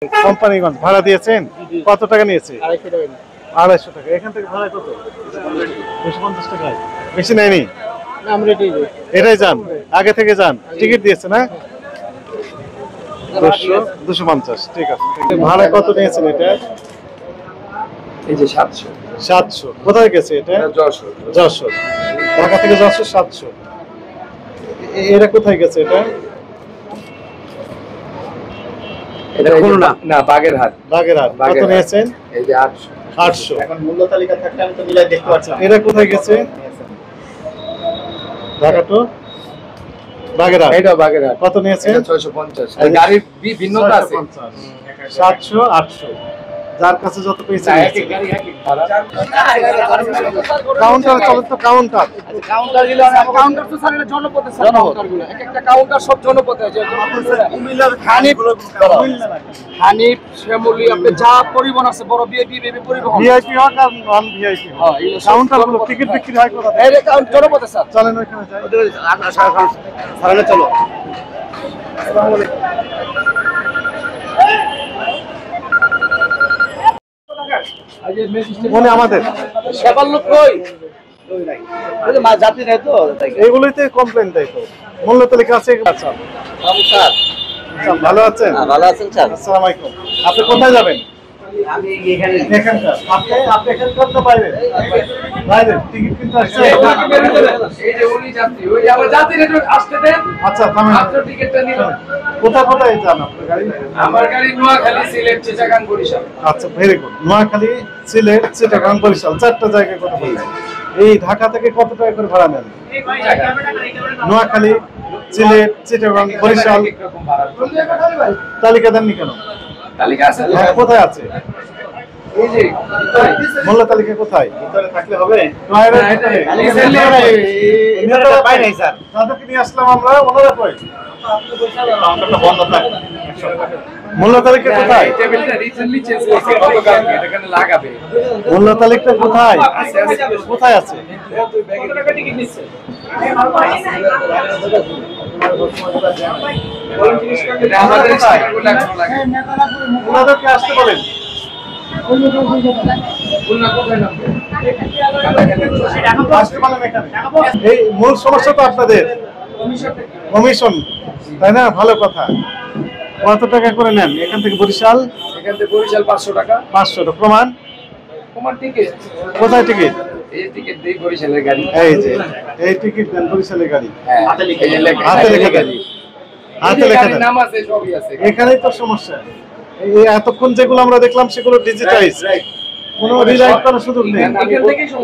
কোম্পানিগঞ্জ ভাড়া দিয়েছেন? কত টাকা নিয়েছে? 250 টাকা। এখান থেকে ভাড়া কত? 250 টাকা। বেশি নেয়নি? এটাই যান, আগে থেকে যান, টিকিট দিয়েছে না? 250। ঠিক আছে। ভাড়া কত নিয়েছেন এটা? এই যে 700। 700। কোথায় গেছে এটা? যশোর। যশোর, ঢাকা থেকে যশোর 700। এটা কোথায় গেছে এটা? এটা খুলনা না, বাগেরহাট। বাগেরহাট। কত নিয়েছেন? এই যে 800। 800। এখন মূল্য তালিকা থাকলে আমি তো মিলাই দেখতে পাচ্ছি। এটা কোথায় গেছে? ঢাকা টু বাগেরহাট। এটা বাগেরহাট। কত নিয়েছে? 650। আর গাড়ির ভিন্নতা আছে। 700 800। যার কাছে যত পেয়েছে গাড়ি এক ভাড়া। কাউন্টার চলে তো কাউন্টার। কাউন্টার গুলো কাউন্টার তো স্যার এটা জনপথে স্যার কাউন্টারগুলো। এক একটা কাউন্টার সব জনপথে আছে। কুমিল্লার হানিফ শ্যামলী আপনি যা পরিবহন আছে বড় ভিআইপি বেবি পরিবহন। ভিআইপি হোক আর নন ভিআইপি হোক। হ্যাঁ, এই কাউন্টারগুলো টিকিট বিক্রি হয় কোথায়? এই কাউন্টার জনপথে স্যার। চলেন ওইখানে যাই। সারালে চলো। আসসালামু আলাইকুম। মনে আমাদের সেবার লোক কই? যাত্রী নাই তো এইগুলোইতে কমপ্লেন দেয় তো। মূল্য তালিকা আছে? আচ্ছা স্যার। ভালো আছেন? ভালো আছেন স্যার? আসসালামু আলাইকুম। আপনি কোথায় যাবেন? আমি এখানে এখানকার। আপনি এখানকার না বাইরে? বাইরে টিকিট কিনতে আসছেন? এই যে উনি যাত্রী, ওই যে আমার যাত্রী রেট আসতে দেন। আচ্ছা থামেন। মাত্র টিকিটটা নিল। কোথায় কোথায় যান আপনার গাড়ি? আমার গাড়ি নোয়াখালী, সিলেট, চিটাগাং, বরিশাল। আচ্ছা ভেরি গুড। নোয়াখালী, সিলেট, চিটাগাং, বরিশাল 4টা জায়গায় কথা বলছেন। এই ঢাকা থেকে কত টাকা করে ভাড়া নেন? নোয়াখালী, সিলেট, চিটাগাং, বরিশাল এরকম ভাড়া। তালিকা দেননি কেন? তালিকা আছে তো? হ্যাঁ, কোথায় আছে? এই যে মূল্য তালিকা কোথায়? ভিতরে থাকলে হবে? পাই নাই স্যার। তাদেরকে নিয়ে আসলাম আমরা, ওনারা কই? কাউন্টারটা বন্ধ থাকে। মূল্য তালিকা কোথায়? টেবিলটা রিসেন্টলি চেঞ্জ করছে গতকালকে, এটা এখানে লাগাবে। মূল্য তালিকা কোথায়? কোথায় আছে? কত টাকা টিকিট নিচ্ছে? এটা আমাদের স্টিকারগুলো এখনো লাগে। ওনাদেরকে আসতে বলেন। খুলনা কোথায় নামবে? আসতে বলেন এখানে। এই মূল সমস্যা তো আপনাদের কমিশন, তাই না? ভালো কথা। কত টাকা করে নেন এখান থেকে বরিশাল? এখান থেকে বরিশাল 500 টাকা। 500 টাকা। প্রমাণ? তোমার টিকিট কোথায় টিকিট? এই টিকিট দেই বরিশালের গাড়ি। এই যে এই টিকিট দেন বরিশালের গাড়ি। হ্যাঁ, হাতে লিখে হাতে লিখে দেন। হাতে লিখে দেন। নাম আছে, সবই আছে। এখানেই তো সমস্যা। এই এতক্ষণ যেগুলো আমরা দেখলাম সেগুলো ডিজিটাইজ, কোনো রিরাইট করার সুযোগ নেই,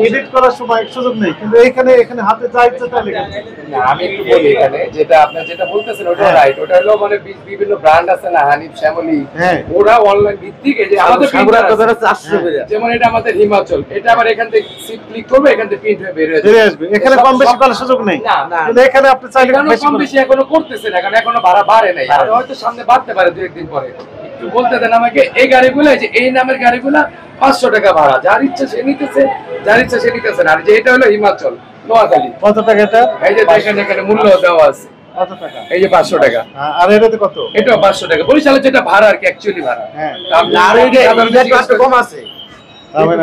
এডিট করার সময় সুযোগ নেই। কিন্তু এখানে হাতে যা ইচ্ছা তাই লেখা। না, আমি একটু বলি এখানে, যেটা আপনি যেটা বলতেছেন ওটা রাইট। ওটা হলো মানে বিভিন্ন ব্র্যান্ড আছে না, হানিফ, শ্যামলী, হ্যাঁ, ওরা অনলাইন ভিত্তিক। এই যে আমাদের সাগরা কথাটা 400 করে। যেমন এটা আমাদের হিমাচল, এটা আবার এখান থেকে সিট ক্লিক করবে, এখান থেকে প্রিন্ট হয়ে বের হয়ে বেরিয়ে আসবে। এখানে কম বেশি করার সুযোগ নেই। না, কিন্তু এখানে আপনি চাইলে কম বেশি এখনো করতেছে না, কারণ এখনো ভাড়া বাড়ে নাই। আর হয়তো সামনে বাড়তে পারে 2-1 দিন পরে। একটু বলতে দেন আমাকে। এই গাড়িগুলো, যে এই নামের গাড়িগুলো 500 টাকা ভাড়া, যার ইচ্ছা সে নিতেছে, যার ইচ্ছা সে নিতেছে না। আর যে এটা হলো হিমাচল, নোয়াখালী। কত টাকা এটা? এই যে দেখেন এখানে মূল্য দেওয়া আছে। কত টাকা? এই যে 500 টাকা। আর এটাতে কত? এটাও 500 টাকা। বরিশালের যেটা ভাড়া আর কি, অ্যাকচুয়ালি ভাড়া। হ্যাঁ, আর এই যে একটু কম আছে।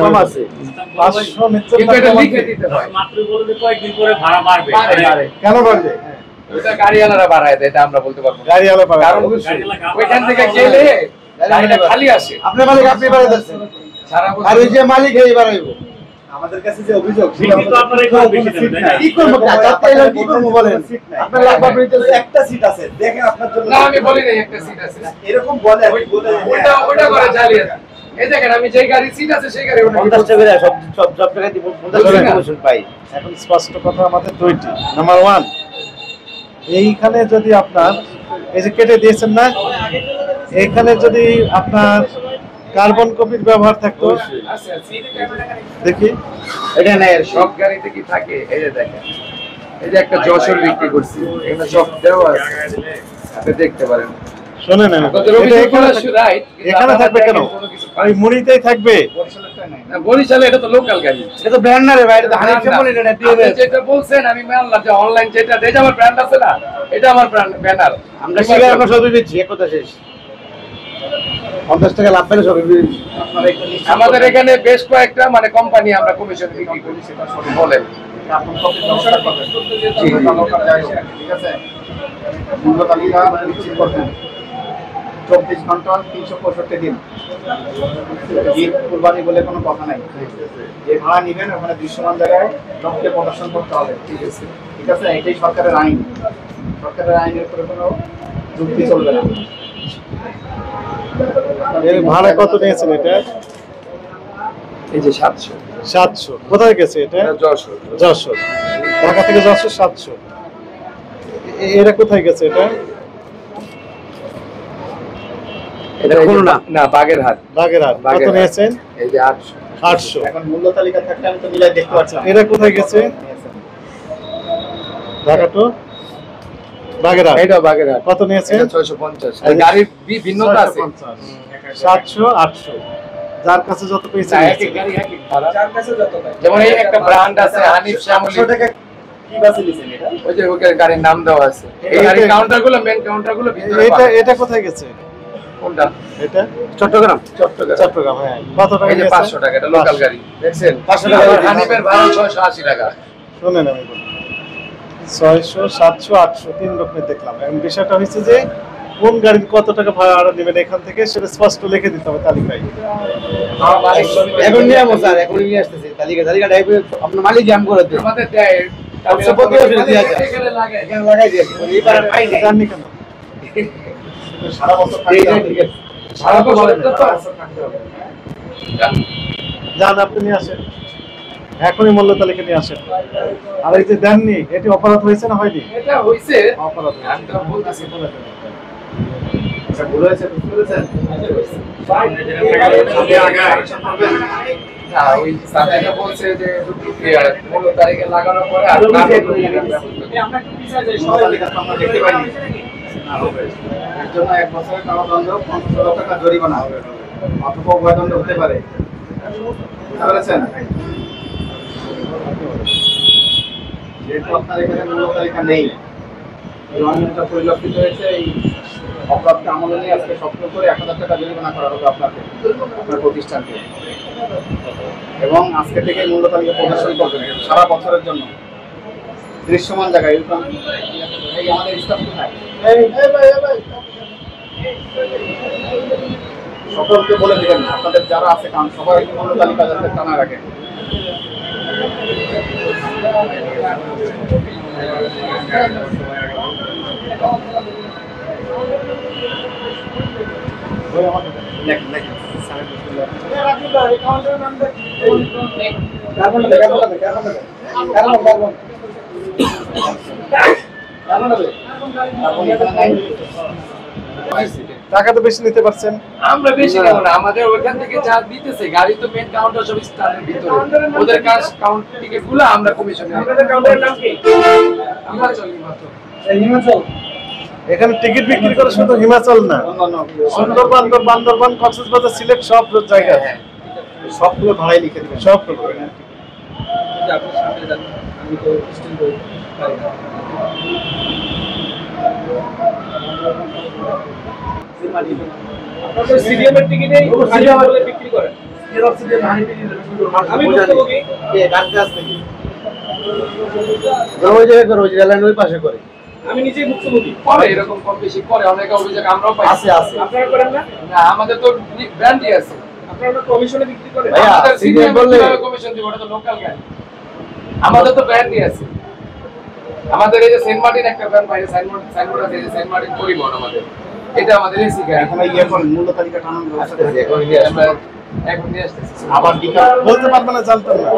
কম আছে 500 নিচে। কিন্তু এটা লিখে দিতে হয়। মাত্র বলে যে কয়েকদিন পরে ভাড়া বাড়বে। কেন বাড়বে? ওটা গাড়িওয়ালারা বাড়ায় দেয়, এটা আমরা বলতে পারবো না। গাড়িওয়ালা বাড়বে। কারণ ওইখান থেকে গেলে গাড়িটা খালি আসে। আপনি মালিক, আপনি বাড়াই দিচ্ছেন। সারা বছর আর ওই যে মালিক এই বাড়াইবো। আমাদের কাছে যে অভিযোগ কিন্তু আপনারা একটু বেশি দেন, তাই না? কি করব? যাতে এর কি করব বলেন? আপনার লাগবে, আপনি তো একটা সিট আছে, দেখেন আপনার জন্য। না, আমি বলি না একটা সিট আছে। এরকম বলে আপনি বলে ওটা করে জালিয়াতি। এই দেখেন, আমি যেই গাড়ি সিট আছে সেই গাড়ি 50 টাকা সব টাকা দিব, 50 টাকা কমিশন পাই। এখন স্পষ্ট কথা আমাদের দুইটি। নাম্বার 1, এইখানে যদি আপনার এই যে কেটে দিয়েছেন না, এইখানে যদি আপনার কার্বন কপির ব্যবহার থাকতো, দেখি এটা নাই। সব গাড়িতে কি থাকে? এই যে দেখেন, এই যে একটা যশোর বিক্রি করছি, এখানে সব দেওয়া আছে, আপনি দেখতে পারেন। শোনেন, এখানে থাকবে কেন? ওই মুড়িতেই থাকবে। বরিশালে এটা তো লোকাল গাড়ি, এটা তো ব্র্যান্ড না রে ভাই, এটা তো হানিফ শ্যামলী, এটা টিএমএস। যেটা বলছেন আমি মানলাম যে অনলাইন যেটা দেয়, আমার ব্র্যান্ড আছে না, এটা আমার ব্র্যান্ড ব্যানার। আমরা শিকার আমরা সবই দিচ্ছি, এক কথা শেষ। 50 টাকা লাভ পেলে সব আপনারা একটু নিশ্চিত আমাদের এখানে বেশ কয়েকটা মানে কোম্পানি আমরা কমিশন বিক্রি করি, সেটা সঠিক বলেন। আপনার কপি কমিশনের কথা ঠিক আছে মূল্য তালিকা নিশ্চিত করবেন 24 ঘন্টা 365 দিন ঈদ কুরবানি বলে কোনো কথা নাই। যে ভাড়া নেবেন ওখানে দৃশ্যমান জায়গায় লোককে প্রদর্শন করতে হবে। ঠিক আছে এটাই সরকারের আইন। সরকারের আইনের উপরে কোনো যুক্তি চলবে না। এর ভাড়া কত নিয়েছেন এটা? এই যে 700 700। কোথায় গেছে এটা? যশোর। ঢাকা থেকে যশোর 700। এরা কোথায় গেছে এটা? এটা খুলনা না, বাগেরহাট। বাগেরহাট। কত নিয়েছেন? এই যে 800। 800। এখন মূল্য তালিকা থাকলে আমি তো মিলাই দেখতে পাচ্ছি। এরা কোথায় গেছে? ঢাকা তো বাগেরহাট। এটা বাগেরহাট। কত নিয়েছেন? এটা 650। আর গাড়ির ভিন্নতা আছে। 700 800। যার কাছে যত পেয়েছে এক এক গাড়ি এক এক ভাড়া। যার কাছে যত পায়। যেমন এই একটা ব্র্যান্ড আছে হানিফ শ্যামলী। 800 টাকা কি বাসে নিছেন এটা? ওই যে ওই গাড়ির নাম দেওয়া আছে। এই গাড়ির কাউন্টারগুলো মেন কাউন্টারগুলো ভিতরে এটা কোথায় গেছে? কোনটা? এটা চট্টগ্রাম। চট্টগ্রাম। হ্যাঁ। কত টাকা এই যে নিয়েছে? 500 টাকা, এটা লোকাল গাড়ি। দেখছেন? 500 টাকা। হানিফের ভাড়া 680 টাকা। শুনেন আমি বলি 600 700 800 তিন রকমের দেখলাম। এখন বিষয়টা হচ্ছে যে কোন গাড়ির কত টাকা ভাড়া নেবেন এখান থেকে সেটা স্পষ্ট লিখে দিতে হবে তালিকায়। এখন নিয়ে আমো স্যার, এখন নিয়ে আসতেছি তালিকা টাইপে আপনার মালিক জাম করে দেন। আমাদের দেয় সবচেয়ে প্রতি বছর দিয়ে আছে। এখানে লাগে। এখানে লাগাই দিয়েছি এইবার পাই নাই। জাননি কেন? সারা বছর এই থাকতে যে হবে। ঠিক আছে। সারা বছর তো থাকতে হবে। যান আপনি নিয়ে আসেন, এখনই মূল্য তালিকা নিয়ে আসেন। আর এই যে দেননি, এটি অপরাধ হয়েছে না হয়নি? এটা হইছে অপরাধ হয়েছে। আমি তো বলতেছি। আচ্ছা ভুল হয়েছে বুঝতে পেরেছেন? না, ওই সাথীটা বলছে যে মূল তারিখে লাগানোর পরে আর না তালিকা তো আমরা দেখতে পাইনি। এর জন্য 1 বছরের কারাদণ্ড 50,000 টাকা জরিমানা অথবা উভয়দণ্ড হতে পারে। বুঝতে পেরেছেন? যেহেতু আপনার এখানে মূল্য তালিকা নেই, এই অনিয়মটা পরিলক্ষিত হয়েছে, এই অপরাধকে আমলে নিয়ে আজকে শক্ত করে 1,000 টাকা জরিমানা করা হবে আপনাকে, আপনার প্রতিষ্ঠানকে। এবং আজকে থেকে মূল্য তালিকা প্রদর্শন করবেন সারা বছরের জন্য দৃশ্যমান জায়গায়। এরকম এই আমাদের স্টাফ কোথায়? সকলকে বলে দিবেন আপনাদের যারা আছে, কারণ সবাই মূল্য তালিকা যাতে টানা রাখে। টাকা তো বেশি নিতে পারছেন। আমরা বেশি নেব না, আমাদের ওইখান থেকে যা দিতেছে গাড়ি তো মেন কাউন্টার সব স্টানের ভিতরে, ওদের কাজ কাউন্ট টিকিট গুলো আমরা কমিশন নেই। আমাদের কাউন্টারের নাম কি? হিমাচল। এখানে টিকিট বিক্রি করে শুধু হিমাচল না, সুন্দরবন, বান্দরবান, কক্সবাজার, সিলেট সব জায়গায় সবগুলো ভাড়াই লিখে দেবেন। সবগুলো। আপনি সামনে যান, আমি তো স্টিল করি সিডিএমের টিকিটেই বলে বিক্রি করেন। আমি বলবো কি যে ডাক্তার আছে কি ওই জায়গায় করে, ওই রেললাইন ওই পাশে করে। আমি নিজেই ভুক্তভোগী। করে এরকম কম বেশি করে, অনেক অভিযোগ আমরাও পাই। আছে আপনারা করেন না? না, আমাদের তো ব্র্যান্ডই আছে। আপনারা কমিশনে বিক্রি করেন? ভাইয়া সিনিয়র বললে কমিশন দিব, ওটা তো লোকাল গাড়ি। আমাদের তো ব্র্যান্ডই আছে। আমাদের এই যে সেন্ট মার্টিন একটা ব্র্যান্ড বাইরে সাইনবোর্ড আছে, যে সেন্ট মার্টিন পরিবহন আমাদের, এটা আমাদের এসি গাড়ি। এখন ইয়ে করেন, মূল্য তালিকা টানানোর ব্যবস্থা করেন। এখন নিয়ে আসতেছি। আবার বলতে পারবে না, জানতাম না।